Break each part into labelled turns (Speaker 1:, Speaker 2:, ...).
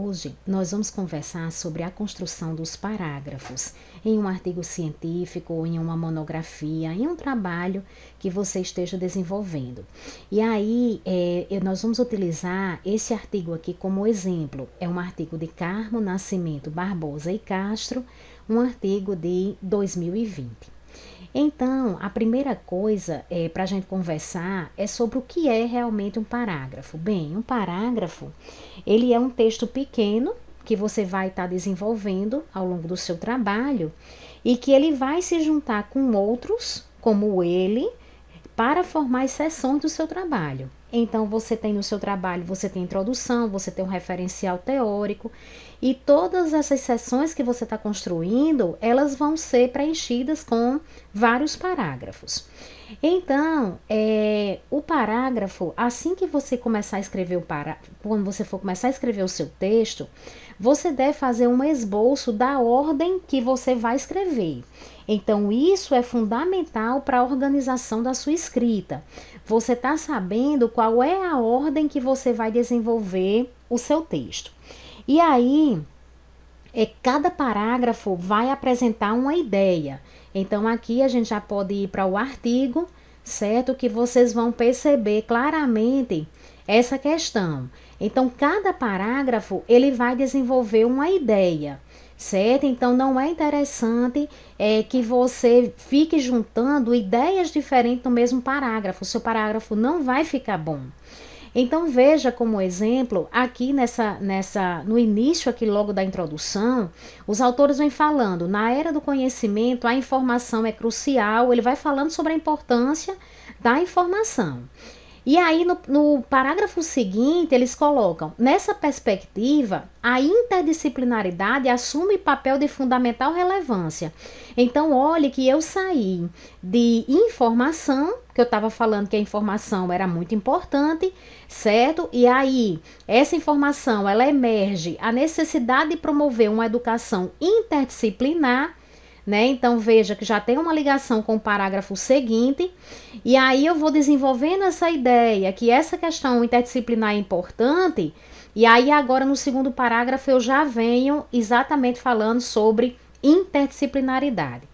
Speaker 1: Hoje nós vamos conversar sobre a construção dos parágrafos em um artigo científico, em uma monografia, em um trabalho que você esteja desenvolvendo. E aí nós vamos utilizar esse artigo aqui como exemplo. É um artigo de Carmo Nascimento Barbosa e Castro, um artigo de 2020. Então, a primeira coisa para a gente conversar é sobre o que é realmente um parágrafo. Bem, um parágrafo, ele é um texto pequeno que você vai estar desenvolvendo ao longo do seu trabalho e que ele vai se juntar com outros, como ele, para formar as seções do seu trabalho. Então, você tem no seu trabalho, você tem introdução, você tem um referencial teórico e todas essas seções que você está construindo, elas vão ser preenchidas com vários parágrafos. Então, o parágrafo, assim que você começar a escrever quando você for começar a escrever o seu texto, você deve fazer um esboço da ordem que você vai escrever. Então, isso é fundamental para a organização da sua escrita. Você está sabendo qual é a ordem que você vai desenvolver o seu texto. E aí, cada parágrafo vai apresentar uma ideia. Então, aqui a gente já pode ir para o artigo, certo? Que vocês vão perceber claramente essa questão. Então, cada parágrafo, ele vai desenvolver uma ideia, certo? Então, não é interessante que você fique juntando ideias diferentes no mesmo parágrafo. O seu parágrafo não vai ficar bom. Então, veja como exemplo, aqui no início aqui logo da introdução, os autores vêm falando, na era do conhecimento, a informação é crucial, ele vai falando sobre a importância da informação. E aí, no parágrafo seguinte, eles colocam, nessa perspectiva, a interdisciplinaridade assume papel de fundamental relevância. Então, olhe que eu saí de informação, que eu estava falando que a informação era muito importante, certo? E aí, essa informação, ela emerge a necessidade de promover uma educação interdisciplinar, né? Então, veja que já tem uma ligação com o parágrafo seguinte, e aí eu vou desenvolvendo essa ideia, que essa questão interdisciplinar é importante, e aí agora no segundo parágrafo eu já venho exatamente falando sobre interdisciplinaridade.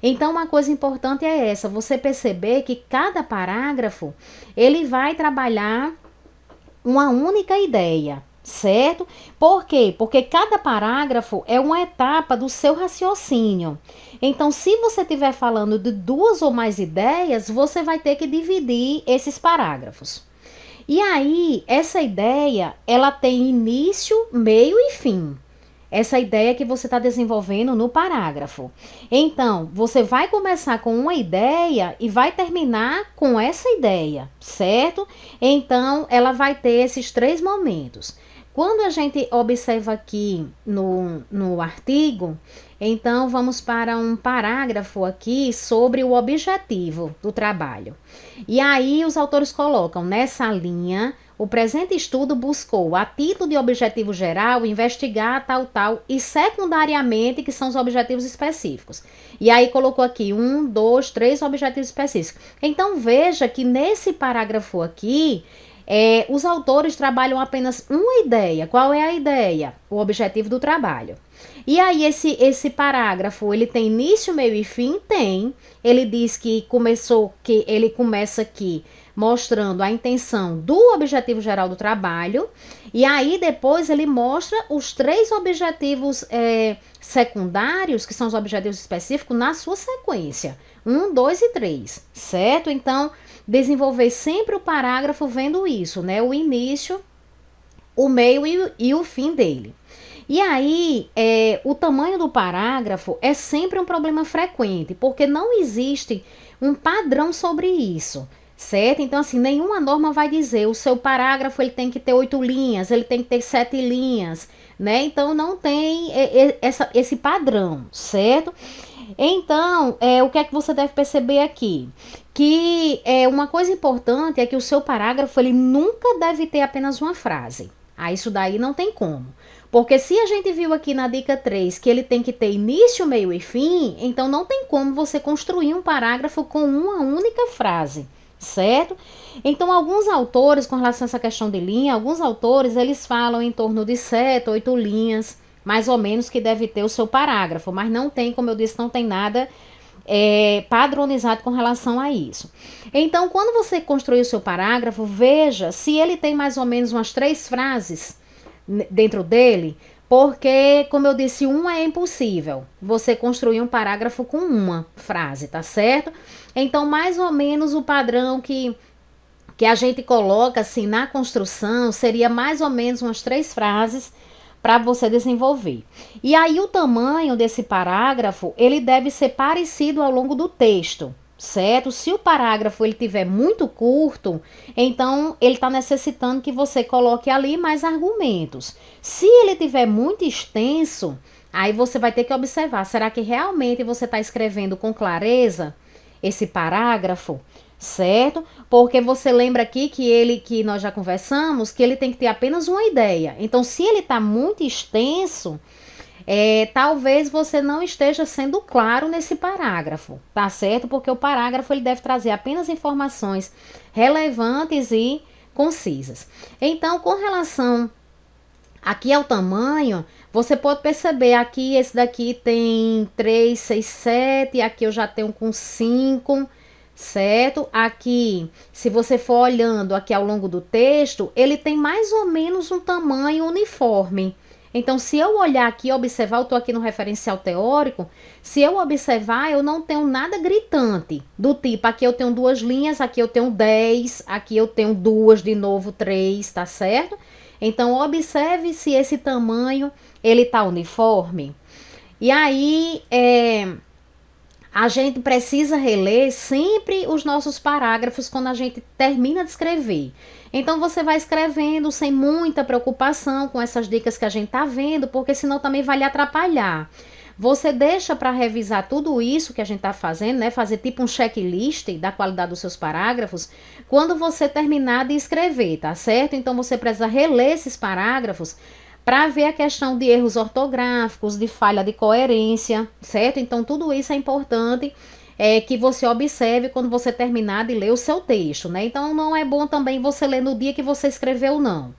Speaker 1: Então, uma coisa importante é essa, você perceber que cada parágrafo, ele vai trabalhar uma única ideia, certo? Por quê? Porque cada parágrafo é uma etapa do seu raciocínio. Então, se você estiver falando de duas ou mais ideias, você vai ter que dividir esses parágrafos. E aí, essa ideia, ela tem início, meio e fim. Essa ideia que você está desenvolvendo no parágrafo. Então, você vai começar com uma ideia e vai terminar com essa ideia, certo? Então, ela vai ter esses três momentos. Quando a gente observa aqui no artigo, então vamos para um parágrafo aqui sobre o objetivo do trabalho. E aí os autores colocam nessa linha, o presente estudo buscou, a título de objetivo geral, investigar tal, e secundariamente, que são os objetivos específicos. E aí colocou aqui 1, 2, 3 objetivos específicos. Então veja que nesse parágrafo aqui, os autores trabalham apenas uma ideia. Qual é a ideia? O objetivo do trabalho. E aí esse parágrafo, ele tem início, meio e fim? Tem. Ele diz que ele começa aqui mostrando a intenção do objetivo geral do trabalho. E aí depois ele mostra os três objetivos secundários, que são os objetivos específicos, na sua sequência. 1, 2 e 3, certo? Então, desenvolver sempre o parágrafo vendo isso, né? O início, o meio e o fim dele. E aí, o tamanho do parágrafo é sempre um problema frequente, porque não existe um padrão sobre isso, certo? Então, assim, nenhuma norma vai dizer o seu parágrafo ele tem que ter 8 linhas, ele tem que ter 7 linhas, né? Então, não tem esse padrão, certo? Então, o que é que você deve perceber aqui? Que uma coisa importante é que o seu parágrafo ele nunca deve ter apenas uma frase. Isso daí não tem como. Porque se a gente viu aqui na dica 3 que ele tem que ter início, meio e fim, então não tem como você construir um parágrafo com uma única frase, certo? Então, alguns autores, com relação a essa questão de linha, alguns autores, eles falam em torno de 7, 8 linhas, mais ou menos, que deve ter o seu parágrafo, mas não tem, como eu disse, não tem nada padronizado com relação a isso. Então, quando você construir o seu parágrafo, veja se ele tem mais ou menos umas 3 frases dentro dele, porque, como eu disse, uma é impossível você construir um parágrafo com uma frase, tá certo? Então, mais ou menos o padrão que a gente coloca assim na construção seria mais ou menos umas 3 frases para você desenvolver. E aí o tamanho desse parágrafo, ele deve ser parecido ao longo do texto, certo? Se o parágrafo ele tiver muito curto, então ele está necessitando que você coloque ali mais argumentos. Se ele tiver muito extenso, aí você vai ter que observar, será que realmente você está escrevendo com clareza esse parágrafo? Certo? Porque você lembra aqui que nós já conversamos, que ele tem que ter apenas uma ideia. Então, se ele está muito extenso, talvez você não esteja sendo claro nesse parágrafo, tá certo? Porque o parágrafo ele deve trazer apenas informações relevantes e concisas. Então, com relação aqui ao tamanho, você pode perceber aqui, esse daqui tem 3, 6, 7, aqui eu já tenho com 5, certo? Aqui, se você for olhando aqui ao longo do texto, ele tem mais ou menos um tamanho uniforme. Então, se eu olhar aqui e observar, eu estou aqui no referencial teórico, se eu observar, eu não tenho nada gritante, do tipo, aqui eu tenho 2 linhas, aqui eu tenho 10, aqui eu tenho 2, de novo 3, tá certo? Então, observe se esse tamanho, ele tá uniforme. E aí, a gente precisa reler sempre os nossos parágrafos quando a gente termina de escrever. Então, você vai escrevendo sem muita preocupação com essas dicas que a gente tá vendo, porque senão também vai lhe atrapalhar. Você deixa para revisar tudo isso que a gente tá fazendo, né? Fazer tipo um checklist da qualidade dos seus parágrafos, quando você terminar de escrever, tá certo? Então, você precisa reler esses parágrafos para ver a questão de erros ortográficos, de falha de coerência, certo? Então, tudo isso é importante que você observe quando você terminar de ler o seu texto, né? Então, não é bom também você ler no dia que você escreveu, não.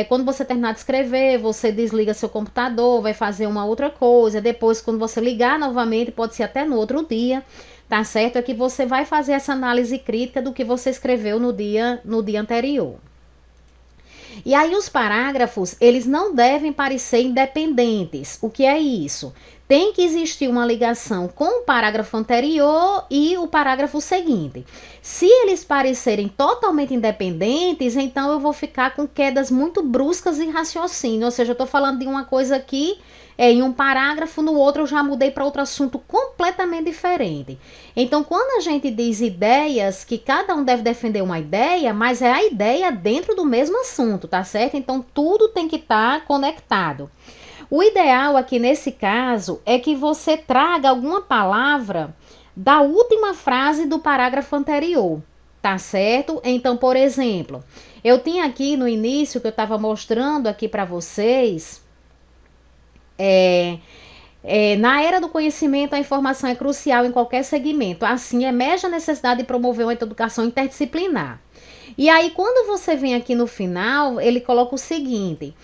Speaker 1: Quando você terminar de escrever, você desliga seu computador, vai fazer uma outra coisa. Depois, quando você ligar novamente, pode ser até no outro dia, tá certo? É que você vai fazer essa análise crítica do que você escreveu no dia anterior. E aí os parágrafos, eles não devem parecer independentes. O que é isso? Tem que existir uma ligação com o parágrafo anterior e o parágrafo seguinte. Se eles parecerem totalmente independentes, então eu vou ficar com quedas muito bruscas de raciocínio. Ou seja, eu estou falando de uma coisa aqui em um parágrafo, no outro eu já mudei para outro assunto completamente diferente. Então, quando a gente diz ideias, que cada um deve defender uma ideia, mas é a ideia dentro do mesmo assunto, tá certo? Então, tudo tem que estar conectado. O ideal aqui nesse caso é que você traga alguma palavra da última frase do parágrafo anterior, tá certo? Então, por exemplo, eu tinha aqui no início que eu estava mostrando aqui para vocês, na era do conhecimento, a informação é crucial em qualquer segmento. Assim, emerge a necessidade de promover uma educação interdisciplinar. E aí, quando você vem aqui no final, ele coloca o seguinte: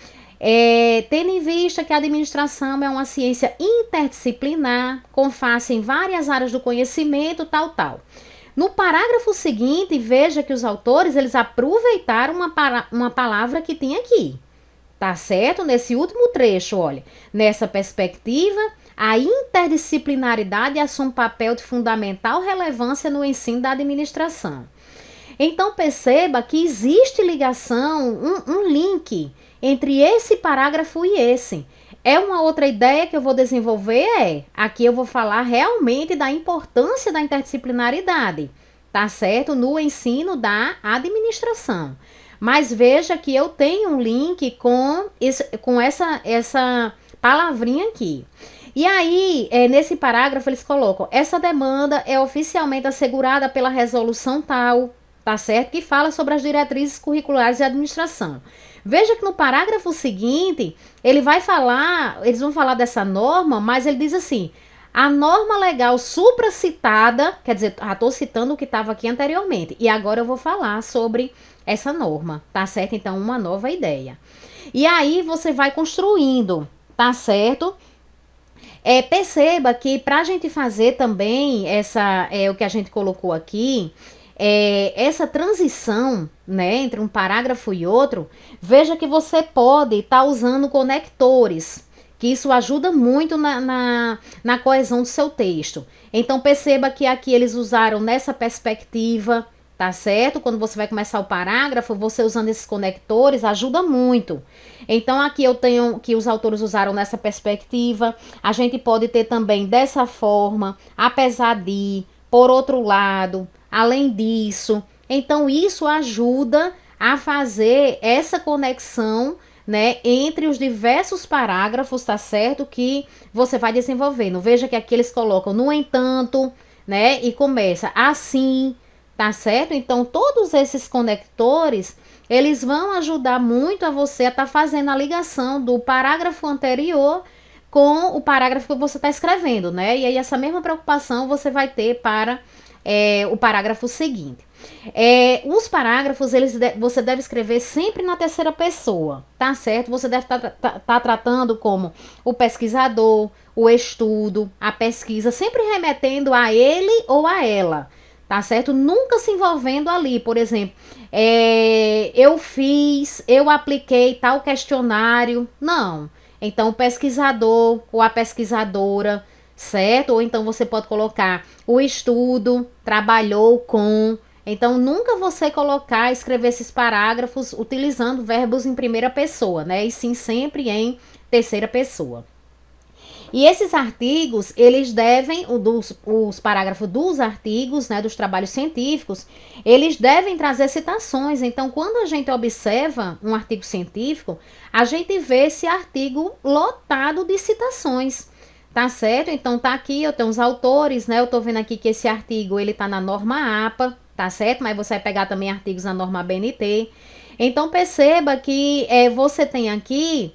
Speaker 1: tendo em vista que a administração é uma ciência interdisciplinar, com face em várias áreas do conhecimento, tal. No parágrafo seguinte, veja que os autores, eles aproveitaram uma palavra que tem aqui. Tá certo? Nesse último trecho, olha, nessa perspectiva, a interdisciplinaridade assume um papel de fundamental relevância no ensino da administração. Então, perceba que existe ligação, um link entre esse parágrafo e esse. É uma outra ideia que eu vou desenvolver, aqui eu vou falar realmente da importância da interdisciplinaridade, tá certo? No ensino da administração. Mas veja que eu tenho um link com essa palavrinha aqui. E aí, nesse parágrafo, eles colocam: essa demanda é oficialmente assegurada pela resolução tal, tá certo? Que fala sobre as diretrizes curriculares de administração. Veja que no parágrafo seguinte, eles vão falar dessa norma, mas ele diz assim: a norma legal supracitada, quer dizer, já estou citando o que estava aqui anteriormente, e agora eu vou falar sobre essa norma, tá certo? Então, uma nova ideia. E aí você vai construindo, tá certo? Perceba que para a gente fazer também o que a gente colocou aqui, essa transição, né, entre um parágrafo e outro, veja que você pode estar usando conectores, que isso ajuda muito na coesão do seu texto. Então perceba que aqui eles usaram nessa perspectiva, tá certo? Quando você vai começar o parágrafo, você usando esses conectores ajuda muito. Então aqui eu tenho que os autores usaram nessa perspectiva. A gente pode ter também dessa forma, apesar de, por outro lado, além disso. Então isso ajuda a fazer essa conexão, né, entre os diversos parágrafos, tá certo? Que você vai desenvolvendo. Veja que aqui eles colocam no entanto, né, e começa assim, tá certo? Então todos esses conectores, eles vão ajudar muito a você a estar fazendo a ligação do parágrafo anterior com o parágrafo que você está escrevendo, né? E aí essa mesma preocupação você vai ter para o parágrafo seguinte. Os parágrafos, você deve escrever sempre na terceira pessoa, tá certo? Você deve estar tratando como o pesquisador, o estudo, a pesquisa, sempre remetendo a ele ou a ela, tá certo? Nunca se envolvendo ali, por exemplo, eu fiz, eu apliquei tal questionário, não. Então, o pesquisador ou a pesquisadora, certo? Ou então você pode colocar o estudo, trabalhou com. Então, nunca você colocar, escrever esses parágrafos utilizando verbos em primeira pessoa, né? E sim sempre em terceira pessoa. E esses artigos, eles devem, os parágrafos dos artigos, né, dos trabalhos científicos, eles devem trazer citações. Então, quando a gente observa um artigo científico, a gente vê esse artigo lotado de citações, tá certo? Então, tá aqui, eu tenho os autores, né, eu tô vendo aqui que esse artigo, ele tá na norma APA, tá certo? Mas você vai pegar também artigos na norma BNT. Então, perceba que você tem aqui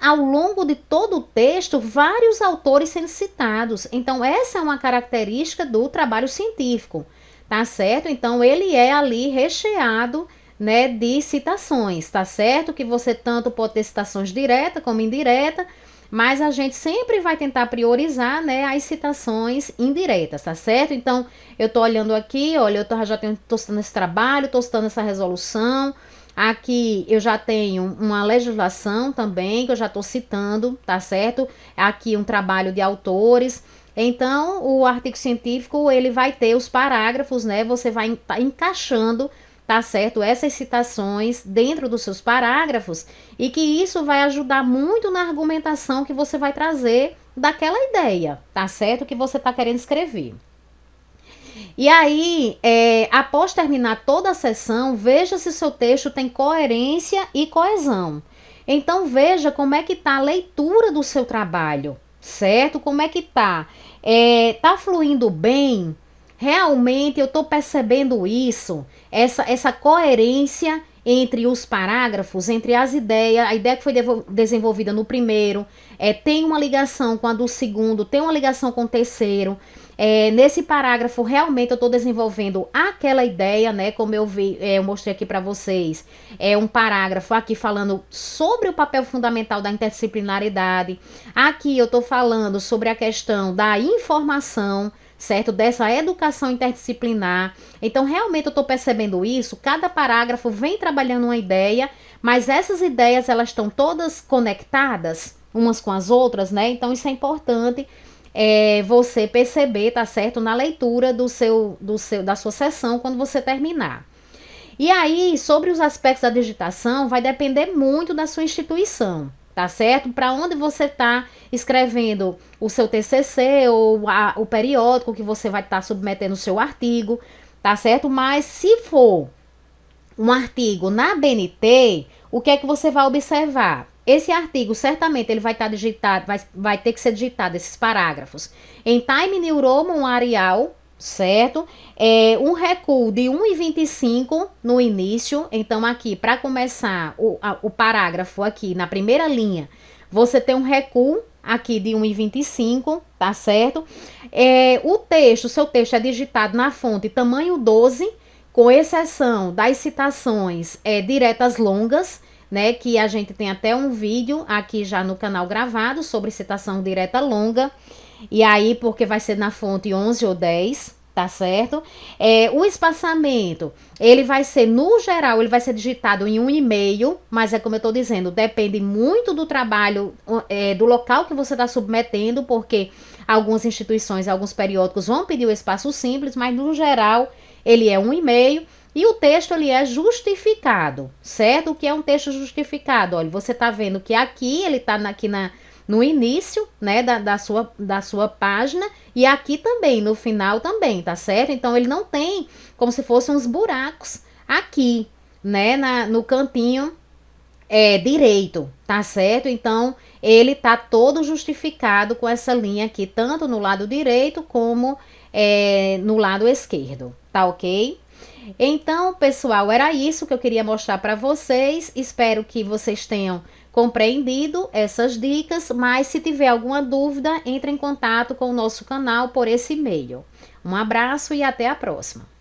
Speaker 1: ao longo de todo o texto, vários autores sendo citados. Então, essa é uma característica do trabalho científico, tá certo? Então, ele é ali recheado, né, de citações, tá certo? Que você tanto pode ter citações direta como indireta, mas a gente sempre vai tentar priorizar, né, as citações indiretas, tá certo? Então, eu tô olhando aqui, olha, tô citando esse trabalho, tô citando essa resolução. Aqui eu já tenho uma legislação também, que eu já estou citando, tá certo? Aqui um trabalho de autores. Então, o artigo científico, ele vai ter os parágrafos, né? Você vai encaixando, tá certo? Essas citações dentro dos seus parágrafos e que isso vai ajudar muito na argumentação que você vai trazer daquela ideia, tá certo? Que você está querendo escrever. E aí, após terminar toda a sessão, veja se seu texto tem coerência e coesão. Então, veja como é que está a leitura do seu trabalho, certo? Como é que está? Tá fluindo bem? Realmente eu estou percebendo isso, essa coerência entre os parágrafos, entre as ideias, a ideia que foi desenvolvida no primeiro, tem uma ligação com a do segundo, tem uma ligação com o terceiro. Nesse parágrafo, realmente eu estou desenvolvendo aquela ideia, né? Como eu mostrei aqui para vocês. Um parágrafo aqui falando sobre o papel fundamental da interdisciplinaridade. Aqui eu estou falando sobre a questão da informação, certo? Dessa educação interdisciplinar. Então, realmente eu estou percebendo isso. Cada parágrafo vem trabalhando uma ideia, mas essas ideias, elas estão todas conectadas umas com as outras, né? Então, isso é importante você perceber, tá certo? Na leitura da sua sessão, quando você terminar. E aí, sobre os aspectos da digitação, vai depender muito da sua instituição, tá certo? Para onde você está escrevendo o seu TCC ou o periódico que você vai estar submetendo o seu artigo, tá certo? Mas se for um artigo na BNT, o que é que você vai observar? Esse artigo, certamente, ele vai estar digitado, vai ter que ser digitado, esses parágrafos, em Time New Roman Arial, certo? Um recuo de 1,25 no início. Então, aqui, para começar o parágrafo aqui, na primeira linha, você tem um recuo aqui de 1,25, tá certo? O seu texto é digitado na fonte tamanho 12, com exceção das citações diretas longas, né? Que a gente tem até um vídeo aqui já no canal gravado sobre citação direta longa. E aí, porque vai ser na fonte 11 ou 10, tá certo? O espaçamento, ele vai ser, no geral, ele vai ser digitado em 1,5, mas é como eu tô dizendo, depende muito do trabalho, do local que você está submetendo, porque algumas instituições, alguns periódicos vão pedir o espaço simples, mas no geral, ele é 1,5. E o texto ele é justificado, certo? O que é um texto justificado? Olha, você tá vendo que aqui ele tá no início, né, da sua página, e aqui também, no final também, tá certo? Então, ele não tem como se fossem uns buracos aqui, né, no cantinho direito, tá certo? Então, ele tá todo justificado com essa linha aqui, tanto no lado direito como no lado esquerdo, tá ok? Então, pessoal, era isso que eu queria mostrar para vocês. Espero que vocês tenham compreendido essas dicas, mas se tiver alguma dúvida, entre em contato com o nosso canal por esse e-mail. Um abraço e até a próxima.